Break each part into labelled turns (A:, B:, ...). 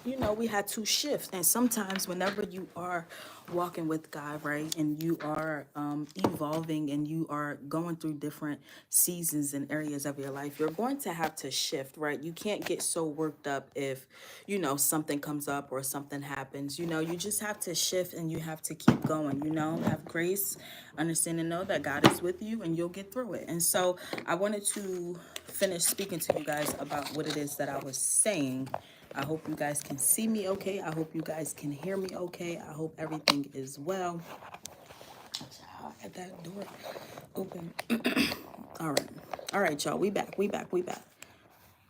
A: you know, we had to shift. And sometimes whenever you are walking with God, right, and you are evolving and you are going through different seasons and areas of your life, you're going to have to shift, right? You can't get so worked up if, you know, something comes up or something happens. You know, you just have to shift and you have to keep going, you know, have grace, understand and know that God is with you and you'll get through it. And so I wanted to finish speaking to you guys about what it is that I was saying. I hope you guys can see me okay. I hope you guys can hear me okay. I hope everything is well. At that door open. All right. All right, y'all. We back. We back. We back.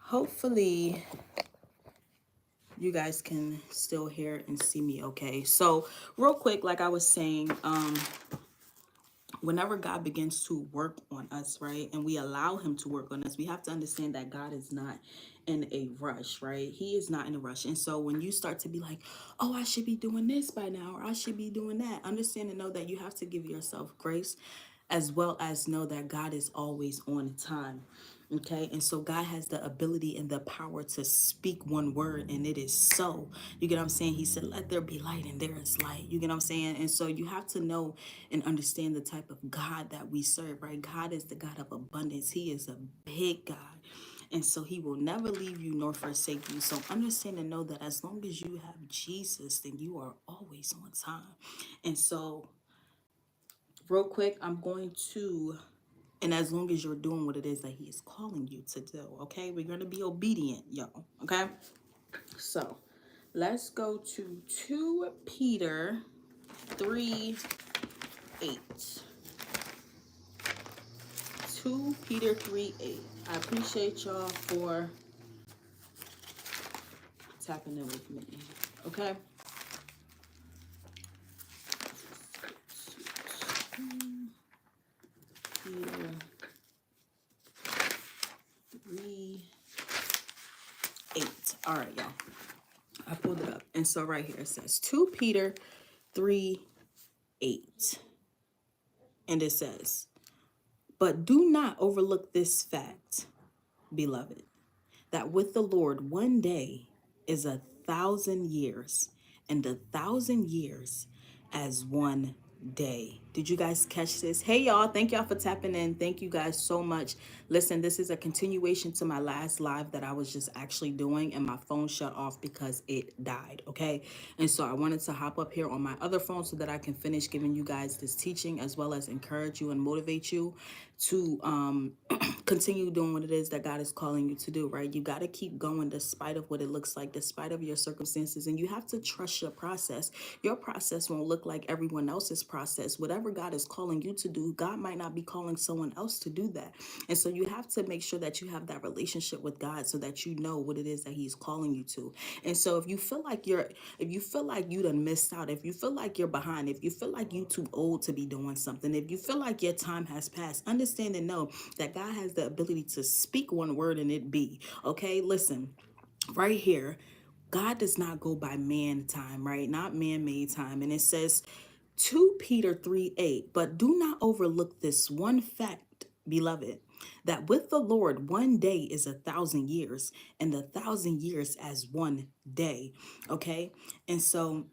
A: Hopefully you guys can still hear and see me okay. So real quick, like I was saying, whenever God begins to work on us, right, and we allow him to work on us, we have to understand that God is not in a rush, right? He is not in a rush. And so when you start to be like, oh, I should be doing this by now, or I should be doing that, understand and know that you have to give yourself grace, as well as know that God is always on time. Okay, and so God has the ability and the power to speak one word and it is so. You get what I'm saying? He said, let there be light, and there is light. You get what I'm saying? And so you have to know and understand the type of God that we serve, right? God is the God of abundance. He is a big God. And so he will never leave you nor forsake you. So understand and know that as long as you have Jesus, then you are always on time. And so real quick, I'm going to, and as long as you're doing what it is that he is calling you to do, okay? We're going to be obedient, y'all, okay? So let's go to 2 Peter 3:8. 2 Peter 3:8. I appreciate y'all for tapping in with me, okay? Peter 3:8. All right, y'all. I pulled it up. And so right here it says 2 Peter 3:8. And it says, but do not overlook this fact, beloved, that with the Lord 1 day is 1,000 years, and 1,000 years as 1 day. Did you guys catch this? Hey y'all, thank y'all for tapping in. Thank you guys so much. Listen, this is a continuation to my last live that I was just actually doing, and my phone shut off because it died, okay? And so I wanted to hop up here on my other phone so that I can finish giving you guys this teaching, as well as encourage you and motivate you to continue doing what it is that God is calling you to do, right? You got to keep going despite of what it looks like, despite of your circumstances, and you have to trust your process. Your process won't look like everyone else's process. Whatever God is calling you to do, God might not be calling someone else to do that. And so you have to make sure that you have that relationship with God so that you know what it is that he's calling you to. And so if you feel like you done missed out, if you feel like you're behind, if you feel like you too old to be doing something, if you feel like your time has passed, understand and know that God has the ability to speak one word and it be. Okay, listen, right here, God does not go by man time, right? Not man-made time. And it says 2 Peter 3:8, but do not overlook this one fact, beloved, that with the Lord 1 day is 1,000 years, and 1,000 years as 1 day. Okay. And so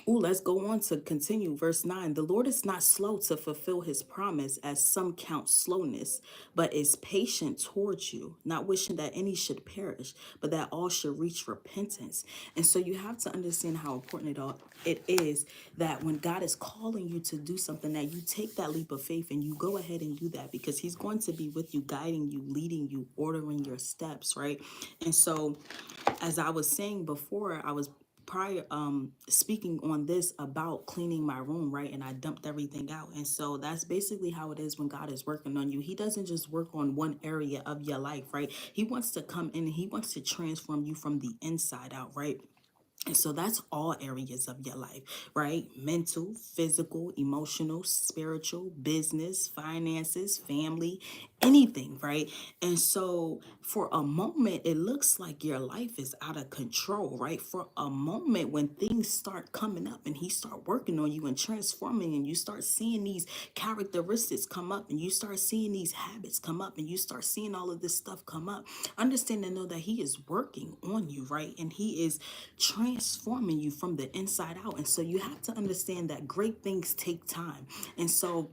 A: let's go on to continue. Verse 9. The Lord is not slow to fulfill his promise, as some count slowness, but is patient towards you, not wishing that any should perish, but that all should reach repentance. And so you have to understand how important it is that when God is calling you to do something, that you take that leap of faith and you go ahead and do that, because he's going to be with you, guiding you, leading you, ordering your steps, right? And so, as I was saying before, I was prior speaking on this about cleaning my room, right? And I dumped everything out. And so that's basically how it is when God is working on you. He doesn't just work on one area of your life, right? He wants to come in and he wants to transform you from the inside out, right? And so that's all areas of your life, right? Mental, physical, emotional, spiritual, business, finances, family, anything, right? And so for a moment, it looks like your life is out of control, right? For a moment, when things start coming up and he start working on you and transforming, and you start seeing these characteristics come up, and you start seeing these habits come up, and you start seeing all of this stuff come up, understand and know that he is working on you, right? And he is transforming you from the inside out. And so you have to understand that great things take time. And so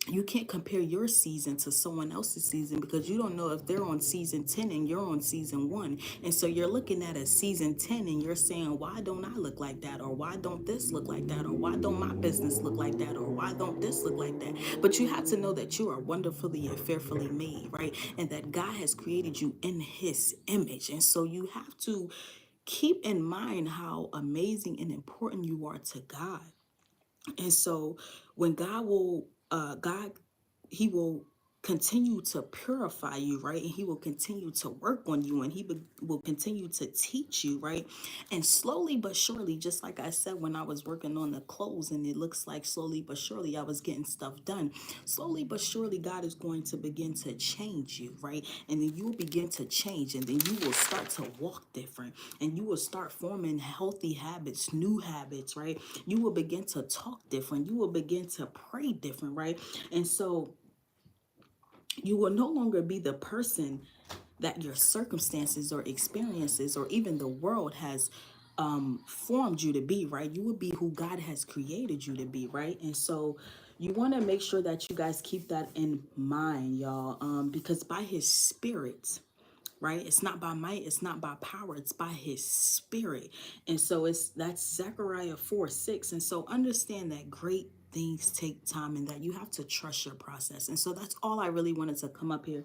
A: you can't compare your season to someone else's season, because you don't know if they're on season 10 and you're on season 1. And so you're looking at a season 10 and you're saying, why don't I look like that? Or why don't this look like that? Or why don't my business look like that? Or why don't this look like that? But you have to know that you are wonderfully and fearfully made, right? And that God has created you in his image. And so you have to keep in mind how amazing and important you are to God. And so when God, he will continue to purify you, right? And he will continue to work on you, and will continue to teach you, right? And slowly but surely, just like I said, when I was working on the clothes, and it looks like slowly but surely I was getting stuff done. Slowly but surely, God is going to begin to change you, right? And then you will begin to change, and then you will start to walk different, and you will start forming healthy habits, new habits, right? You will begin to talk different. You will begin to pray different, right? And so you will no longer be the person that your circumstances or experiences or even the world has formed you to be, right? You will be who God has created you to be, right? And so you want to make sure that you guys keep that in mind, y'all, because by his spirit, right? It's not by might, it's not by power, it's by his spirit. And so that's Zechariah 4:6. And so understand that great things take time, and that you have to trust your process. And so that's all I really wanted to come up here